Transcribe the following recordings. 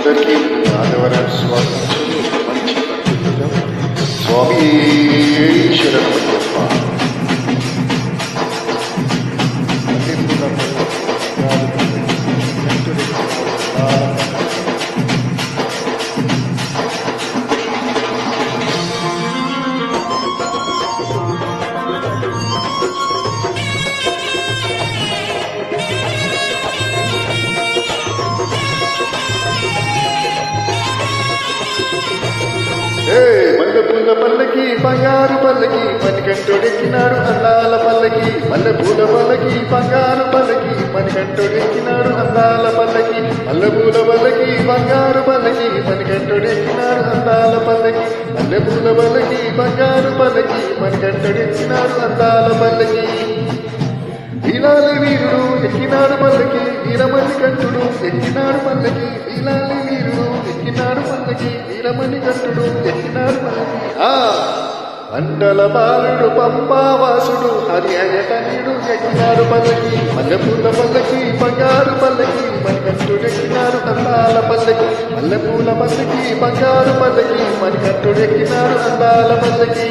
అందరికీ ఆదివారం స్వాగతించు మంచి పద్ధతిగా స్వామి శరణమయ్యప్ప. మల్లెపూల పల్లకి బంగారు పల్లకి మణికంఠుడెక్కినాడు అందాల పల్లకి. మల్లెపూల పల్లకి బంగారు పల్లకి మణికంఠుడెక్కినాడు అందాల పల్లకి. మల్లెపూల పల్లకి బంగారు పల్లకి మణికంఠుడెక్కినాడు అందాల పల్లకి. మల్లెపూల పల్లకి బంగారు పల్లకి మణికంఠుడెక్కినాడు అందాల పల్లకి. వీలాలి వీరుడు ఎక్కినాడు పల్లకి వీరమణి కంఠుడు ఎక్కినాడు పల్లకి. వీలాలి వీరుడు ఎక్కినాడు పల్లకి వీరమణి కంఠుడు ఎక్కినాడు పల్లకి. మండల బాలుడు పంపావాసుడు హరిహరతనయుడు ఎక్కినాడు పల్లకి. మల్లెపూల పల్లకి బంగారు పల్లకి మణికంఠుడెక్కినాడు అందాల పల్లకి. మల్లెపూల పల్లకి బంగారు పల్లకి మణికంఠుడెక్కినాడు అందాల పల్లకి.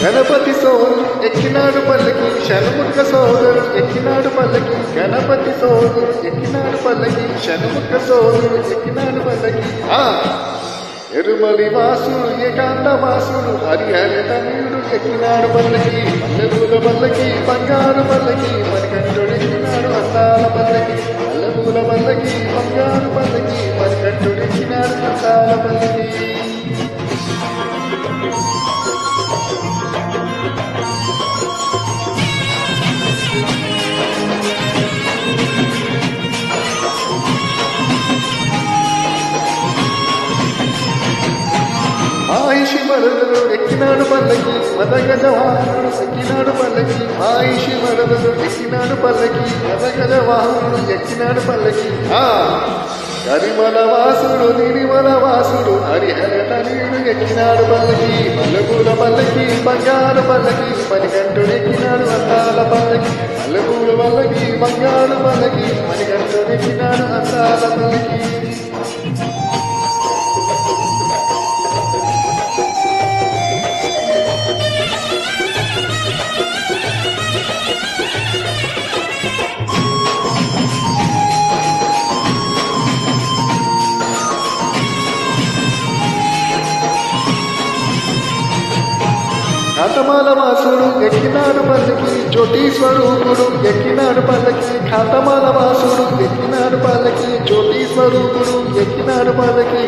గణపతి సోదరు ఎక్కినాడు పల్లకి షణ్ముఖ సోదరు ఎక్కినాడు పల్లకి. గణపతి సోదరు ఎక్కినాడు పల్లకి షణ్ముఖ సోదరు ఎక్కినాడు పల్లకి. ఎరుమలి వాసుడు ఏకాంత వాసుడు హరిహరతనయుడు ఎక్కినాడు పల్లకి. మల్లెపూల పల్లకి బంగారు పల్లకి మణికంఠుడెక్కినాడు అందాల పల్లకి. మల్లెపూల పల్లకి బంగారు పల్లకి మణికంఠుడెక్కినాడు అందాల పల్లకి. మాయిషి మరదలు ఎక్కినాడు పల్లకి మదగజ వాహనుడు ఎక్కినాడు పల్లకి. మాయిషి మరదలు ఎక్కినాడు పల్లకి మదగజ వాహనుడు ఎక్కినాడు పల్లకి. కరిమల వాసుడు నిర్మల వాసుడు హరిహరతనయుడు ఎక్కినాడు పల్లకి. మల్లెపూల పల్లకి బంగారు పల్లకి మణికంఠుడెక్కినాడు అందాల పల్లకి. మల్లెపూల పల్లకి బంగారు పల్లకి మణికంఠుడెక్కినాడు అందాల పల్లకి. ఖాతమాల వాసుడు ఎక్కినాడు పల్లకి జ్యోతి స్వరూపుడు ఎక్కినాడు పల్లకి. ఖాతమాల వాసుడు ఎక్కినాడు పల్లకి జ్యోతి స్వరూపుడు ఎక్కినాడు పల్లకి.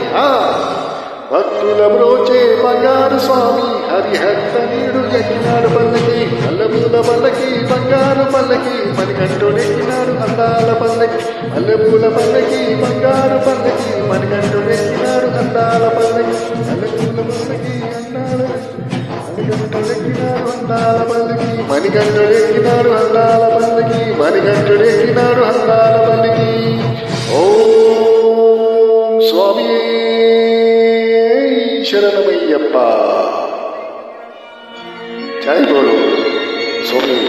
భక్తుల బ్రోచే బంగారు స్వామి హరిహరతనయుడు ఎక్కినాడు పల్లకి. మల్లెపూల పల్లకి బంగారు పల్లకి మణికంఠుడెక్కినాడు అందాల పల్లకి. మల్లెపూల పల్లకి బంగారు పల్లకి మణికంఠుడెక్కినాడు అందాల పల్లకి. మల్లెపూల పల్లకి మణికంఠుడెక్కినాడు అందాల పల్లకి. మణికంఠుడెక్కినాడు అందాల పల్లకి మణికంఠుడెక్కినాడు అందాల పల్లకి. ఓం స్వామి శరణమయ్యప్ప. జై బోలో స్వామి.